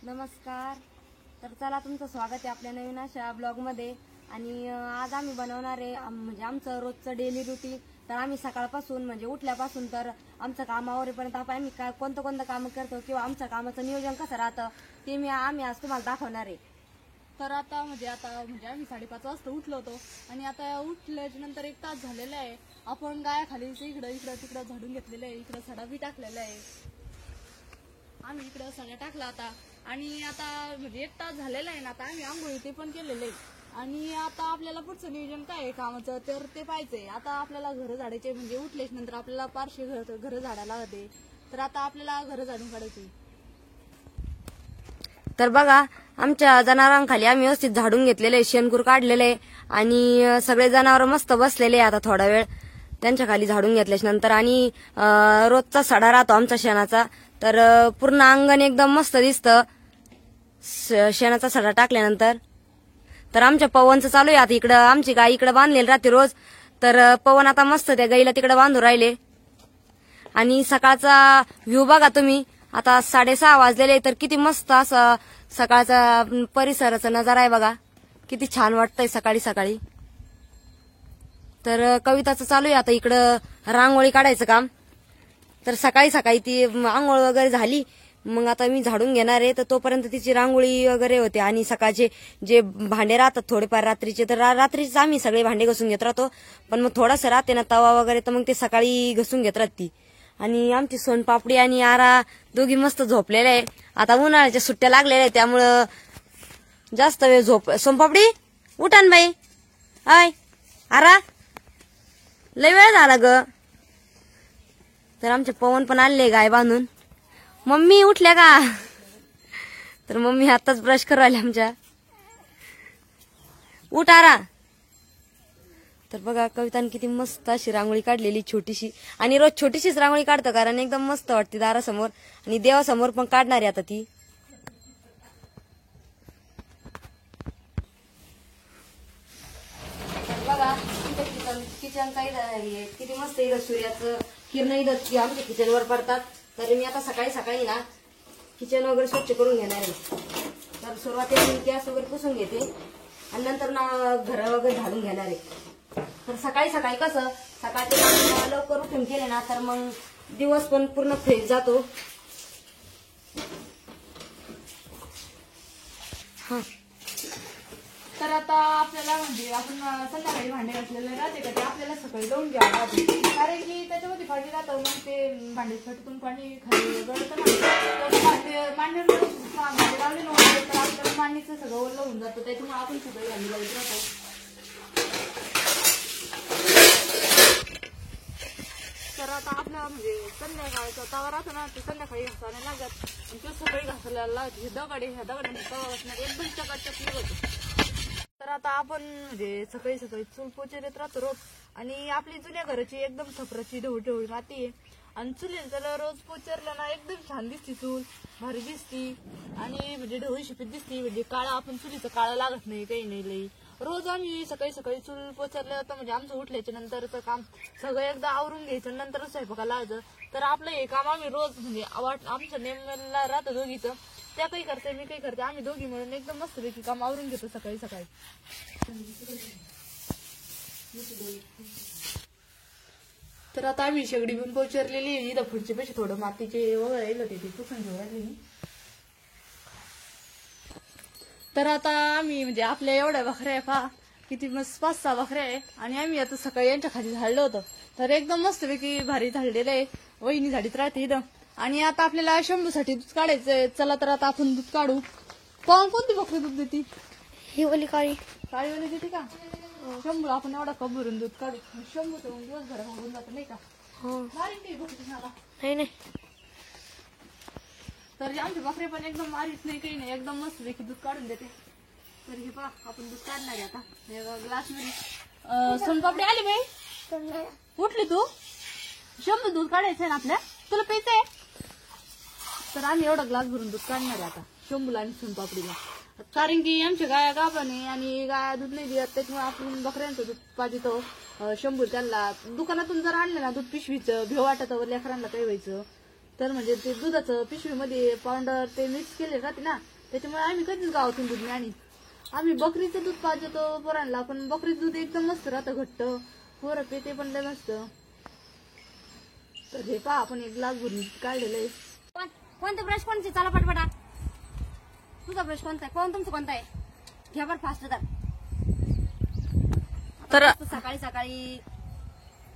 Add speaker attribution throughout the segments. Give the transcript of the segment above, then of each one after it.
Speaker 1: नमस्कार. तर चला तुमचं स्वागत आहे आपल्या नवीन अशा ब्लॉगमध्ये. आणि आज आम्ही बनवणार आहे म्हणजे आमचं रोजचं डेली रुटीन. तर आम्ही सकाळपासून म्हणजे उठल्यापासून तर आमचं कामावरेपर्यंत आम्ही कोणतं काम करतो किंवा आमच्या कामाचं नियोजन कसं राहतं ते आम्ही आज तुम्हाला दाखवणार आहे.
Speaker 2: तर आता आम्ही 5:30 वाजता उठलो होतो आणि आता उठल्याच्या नंतर 1 तास झालेला आहे. आपण गायाखाली इकडं तिकडं झाडून घेतलेलं आहे. इकडं सडा बी टाकलेला आहे. आम्ही इकडं सडा टाकला आता आणि आता म्हणजे 1 तास झालेला आहे ना. आता आम्ही आंघोळी ते पण केलेलं आहे आणि आता आपल्याला पुढचं नियोजन काय आहे कामाचं तर ते पाहायचंय. आता आपल्याला घरं झाडायचे म्हणजे उठल्याच्या नंतर आपल्याला पारशे घरं झाडायला लागते. तर आता आपल्याला घरं झाडून काढायची.
Speaker 1: तर बघा आमच्या जनावरांखाली आम्ही व्यवस्थित झाडून घेतलेले आहे, शेणकूर काढलेले आहे आणि सगळे जनावर मस्त बसलेले आहे. आता थोडा वेळ त्यांच्या खाली झाडून घेतल्याच्या नंतर आणि रोजचा सडा राहतो आमचा शेणाचा. तर पूर्ण अंगण एकदम मस्त दिसतं शेणाचा सडा टाकल्यानंतर. तर आमच्या पवनचं चालू आहे आता. इकडं आमची गाय इकडे बांधलेली राहते रोज. तर पवन आता मस्त त्या गाईला तिकडे बांधून राहिले. आणि सकाळचा व्ह्यू बघा तुम्ही. आता 6:30 वाजलेले तर किती मस्त असं सकाळचा परिसराचा नजारा आहे बघा. किती छान वाटतंय सकाळी सकाळी. तर कविताचं चालू आहे आता इकडं रांगोळी काढायचं काम. तर सकाळी सकाळी ती आंघोळ वगैरे झाली मग आता मी झाडून घेणार आहे. तर तोपर्यंत तिची रांगोळी वगैरे होते आणि सकाळचे जे भांडे राहतात थोडेफार रात्रीचे तर रात्रीच आम्ही सगळे भांडे घासून घेत राहतो. पण मग थोडंसं राहते ना तवा वगैरे तर मग ते सकाळी घासून घेत राहते. आणि आमची सोनपापडी आणि आरा दोघी मस्त झोपलेल्या आहे. आता उन्हाळ्याच्या सुट्ट्या लागलेल्या आहेत त्यामुळं जास्त वेळ झोप. सोनपापडी उठान बाई. आय आरा लय वेळ झाला ग. तर आमचे पवन पण आले गाय बांधून. मम्मी उठल्या का. तर मम्मी आताच ब्रश करू राहिल्या आमच्या. उठ आरा. तर बघा कविताने किती मस्त अशी रांगोळी काढलेली छोटीशी. आणि रोज छोटीशीच रांगोळी काढतो कारण एकदम मस्त वाटते दारासमोर आणि देवासमोर पण काढणार आहे आता ती. बघा किचनचा इथं किती मस्त इथं सूर्याचं किरण इथं आमच्या किचनवर पडतात. तर मी आता सकाळी सकाळी ना किचन वगैरे स्वच्छ करून घेणार आहे. तर सुरुवातीला मी गॅस वगैरे पुसून घेते आणि नंतर ना घर वगैरे झाडून घेणार आहे. तर सकाळी सकाळी कसं सकाळचे काम लवकर उठून केले ना तर मग दिवस पण पूर्ण फ्रेश जातो.
Speaker 2: तर आता आपल्याला म्हणजे आपण संध्याकाळी भांडे घासलेले राहते का ते आपल्याला सकाळी लावून घ्यावं लागते. कारण की त्याच्यामध्ये पाणी राहतं मग ते भांडे फटकून पाणी खाली गळतं ना. तर भांडे लावले नव्हते तर आपल्याला पाणीचं सगळं ओलं होऊन जातं. त्याच्यामुळे आपण सगळं घाली लावत राहतो. तर आता आपला म्हणजे संध्याकाळचा तवा राहतो ना ते संध्याकाळी घासायला लागत आणि तो सकाळी घासायला लागत. ह्या दगडाने तवा घासणार एकदम चकाचक होतो. तर आता आपण म्हणजे सकाळी सकाळी चूल पोचेत राहतो रोज. आणि आपली जुन्या घराची एकदम छपराची ढवळी माती आहे आणि चुलीला त्याला रोज पोचरला ना एकदम छान दिसती चूल. भारी दिसती आणि म्हणजे ढवळी शिपीत दिसती. म्हणजे काळा आपण चुलीचं काळं लागत नाही काही नाही लई. रोज आम्ही सकाळी सकाळी चूल पोचरलं जातं म्हणजे आमचं उठल्याच्या नंतरचं काम सगळं एकदा आवरून घ्यायचं नंतर स्वयंपाकाला लावायचं. तर आपलं हे काम आम्ही रोज म्हणजे आमच्या नेमला राहतं दोघीचं. त्या काही करते मी काही करते आम्ही दोघी म्हणून एकदम मस्तपैकी काम आवरून घेतो सकाळी सकाळी. तर आता आम्ही शेगडी पण पोचरलेली इथं पुढचे पैसे थोडं मातीचे वगैरे येईल होते ते पुसून घेऊन राहिली. तर आता आम्ही म्हणजे आपल्या एवढ्या बकऱ्या आहे पहा किती मस्त 5-6 बकऱ्या आहे आणि आम्ही आता सकाळी यांच्या खाली झाडलं होतं. तर एकदम मस्तपैकी भारी झाडलेलं आहे. वहिनी झाडीत राहते इथं. आणि आता आपल्याला शंभूसाठी दूध काढायचंय. चला तर आता आपण दूध काढू. पण कोणती बकरी दूध देते.
Speaker 1: ही ओली
Speaker 2: काळीवाली देते का. शंभू आपण एवढा कप भरून दूध काढू. शंभू तर दिवसभर भागून जातं नाही का.
Speaker 1: नाही.
Speaker 2: तर आमचे बकरे पण एकदम मारीत नाही काही नाही एकदम मस्त पैकी दूध काढून देते. तर हे पहा आपण दूध काढणार आहे आता ग्लास मध्ये. सोनपापडी आली बाई उठली तू. शंभू दूध काढायचंय ना आपल्या तुला प्यायचंय. तर आम्ही एवढा ग्लास भरून दूध काढणार आहे आता शंभूला आणि सोनपापडीला. कारण की आमच्या गाया गाभण आहे आणि गाया दूध नाही देत त्याच्यामुळे आपण बकऱ्यांचं दूध पाहिजे. शंभू त्यांना दुकानातून जर आणलं ना दूध पिशवीचं भेव वाटत लेकरांना काही व्हायचं तर म्हणजे ते दुधाचं पिशवीमध्ये पावडर ते मिक्स केले राहते ना, त्याच्यामुळे आम्ही कधीच गावातून दूध नाही आणत. आम्ही बकरीचं दूध पाजतो पोरांना, पण बकरीचं दूध एकदम मस्त राहतं, घट्ट, पोरं पिते पण लय मस्त. तर हे पहा आपण एक ग्लास भरून काढलेलं आहे.
Speaker 1: कोणतं ब्रश कोणते? चला पटपटा. तुझा ब्रश कोणता आहे? तुमचं कोणता आहे? घ्या बरं फास्ट. तर सकाळी सकाळी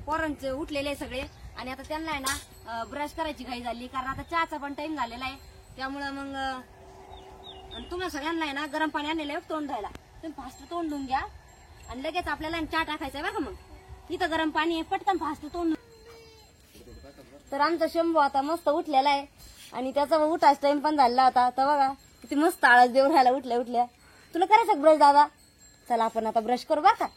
Speaker 1: पोरांचे उठलेले सगळे आणि आता त्यांना आहे ना ब्रश करायची घाई झाली, कारण आता चहाचा पण टाइम झालेला आहे. त्यामुळं मग तुम्हाला सगळ्यांना आहे ना गरम पाणी आणलेलं आहे तोंड धुवायला. तुम्ही फास्ट तोंड धुवून घ्या आणि लगेच आपल्याला चहा टाकायचा आहे बरं का. मग इथं गरम पाणी आहे, पटकन फास्ट तोंड. तर आमचा शंभू आता मस्त उठलेला आहे आणि त्याचा उठायचा टाइम पण झालेला होता. तर बघा किती मस्त आळस देऊन राहिला उठल्या उठल्या. तुला करायचं ब्रश दादा? चला आपण आता ब्रश करू बरं का.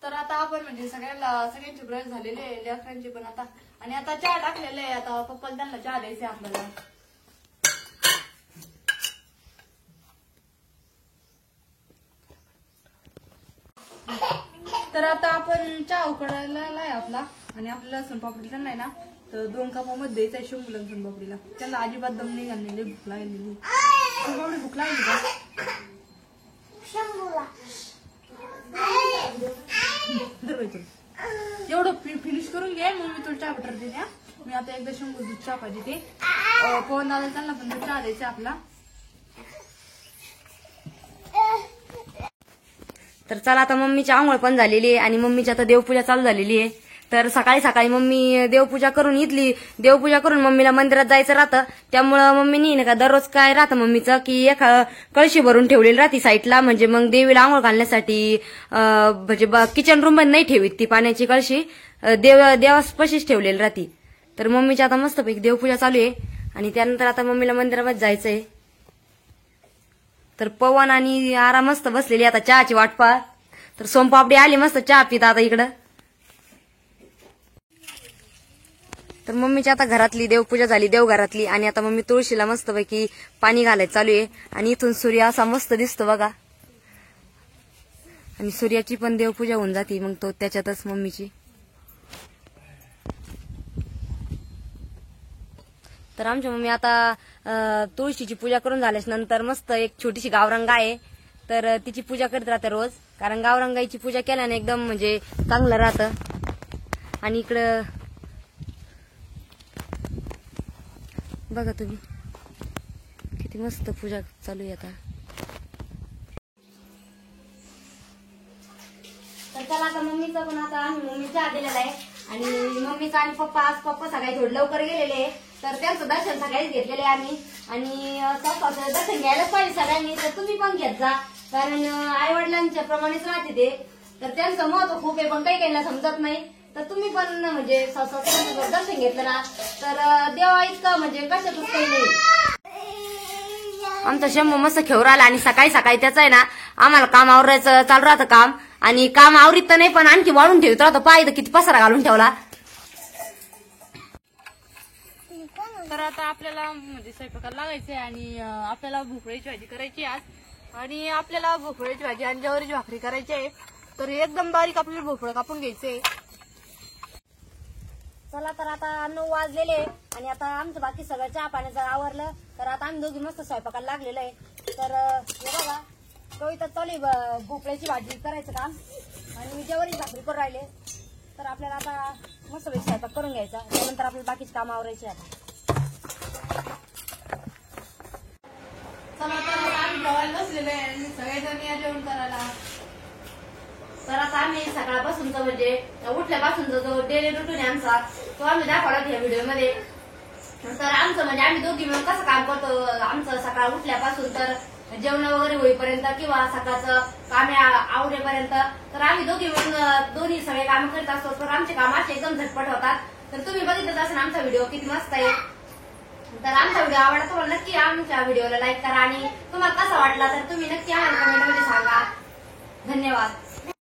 Speaker 2: तर आता आपण म्हणजे सगळ्यांचे ब्रश झालेले आहे, लेकरांचे पण आता. आणि आता चहा टाकलेले आहे. आता पप्पाला त्यांना चहा द्यायचे आपल्याला. तर आता आपण चहा उकळायला आहे आपला. आणि आपल्याला लसूण पापडी त्यांना आहे ना तर 2 कपामध्ये द्यायचं आहे शंभू लसूण पापडीला. त्यांना अजिबात दम नाही घाललेली, भूक लागलेली. भूक लागली का एवढं फिनिश करून घे, मग मी तुला चहा बटर देते. मी आता एकदा शंभू दूध चहा पाहिजे ते पवन दादा त्यांना पण चहा द्यायचा आपला.
Speaker 1: तर चला आता मम्मीची आंघोळ पण झालेली आहे आणि मम्मीची आता देवपूजा चालू झालेली आहे. तर सकाळी सकाळी मम्मी देवपूजा करून देवपूजा करून मम्मीला मंदिरात जायचं राहतं. त्यामुळं मम्मीनी नाही का दररोज काय राहतं मम्मीचं की एक कळशी भरून ठेवलेली राहते साईडला. म्हणजे मग देवीला आंघोळ घालण्यासाठी म्हणजे किचन रूम मध्ये नाही ठेवीत ती पाण्याची कळशी, देवापाशीच ठेवलेली राहते. तर मम्मीची आता मस्तपैकी देवपूजा चालू आहे आणि त्यानंतर आता मम्मीला मंदिरामध्ये जायचंय. तर पवन आणि आरा मस्त बसलेली आता चहाची वाट पाहत. तर सोमपापडी आली मस्त चहा पित आता इकडं. तर मम्मीची आता घरातली देवपूजा झाली देवघरातली आणि आता मम्मी तुळशीला मस्तपैकी पाणी घालायचं चालू आहे. आणि इथून सूर्य असा मस्त दिसतो बघा. आणि सूर्याची पण देवपूजा होऊन जाते मग तो त्याच्यातच मम्मीची. तर आमच्या मम्मी आता तुळशीची पूजा करून झाल्याच्या नंतर मस्त एक छोटीशी गावरान गाय आहे तर तिची पूजा करत राहते रोज. कारण गावरान गायची पूजा केल्याने एकदम म्हणजे चांगलं राहतं. आणि इकडं बघा तुम्ही किती मस्त पूजा चालू आहे आता. तर चला आता मम्मीचं पण आता आम्ही मम्मी चहा दिलेला आहे आणि मम्मीचा आणि पप्पा सकाळी थोडं लवकर गेलेले आहे. तर त्यांचं दर्शन सकाळीच घेतलेले आम्ही. आणि दर्शन घ्यायलाच पाहिजे सगळ्यांनी. तर तुम्ही पण घेत जा, कारण आई वडिलांच्या प्रमाणेच राहते ते. तर त्यांचं महत्व खूप आहे पण काही काहीला समजत नाही. तर तुम्ही पण म्हणजे दर्शन घेतलं ना तर देवा इतकं म्हणजे कशातच काही नाही. आमचा शंभू मस्त खेळून राहिला आणि सकाळी सकाळी त्याचं आहे ना आम्हाला काम आवरायचं चालू राहतं काम. आणि काम आवरीत तर नाही पण आणखी वाढून ठेवत राहतो. पाहिजे किती पसारा घालून ठेवला.
Speaker 2: तर आता आपल्याला म्हणजे स्वयंपाकाला लागायचे आणि आपल्याला भोपळ्याची भाजी करायची आज. आणि आपल्याला भोपळ्याची भाजी आणि ज्वारीची भाकरी करायची आहे. तर एकदम बारीक आपल्याला भोपळं कापून घ्यायचे.
Speaker 1: चला तर आता 9 वाजलेले आणि आता आमचं बाकी सगळं चहा पाण्याचं आवरलं. तर आता आम्ही दोघी मस्त स्वयंपाकाला लागलेलो आहे. तर हे बघा कविता चालू भोपळ्याची भाजी करायचं काम आणि मी ज्वारीची भाकरी करून राहिले. तर आपल्याला आता मस्त स्वयंपाक करून घ्यायचा. त्यानंतर आपल्याला बाकीची कामं आवरायची आता.
Speaker 2: चला तर आम्ही जेवायला बसलेलो आहे आणि सगळेजण या जेवण करायला.
Speaker 1: तर आता आम्ही सकाळपासूनचा म्हणजे उठल्यापासूनचा जो डेली रुटीन आहे आमचा तो आम्ही दाखवला या व्हिडिओमध्ये. तर आमचं म्हणजे आम्ही दोघी मिळून कसं काम करतो आमचं सकाळ उठल्यापासून तर जेवण वगैरे होईपर्यंत किंवा सकाळचं कामे आवरेपर्यंत. तर आम्ही दोघी मिळून दोन्ही सगळे काम करत असतो. तर आमचे काम असे एकदम झटपट होतात. तर तुम्ही बघितलं असेल आमचा व्हिडिओ किती मस्त आहे. तर आमचा व्हिडिओ आवडला तुम्हाला नक्की आमच्या व्हिडिओला लाईक करा आणि तुम्हाला कसा वाटला तर तुम्ही नक्की आम्हाला कमेंटमध्ये सांगा. धन्यवाद.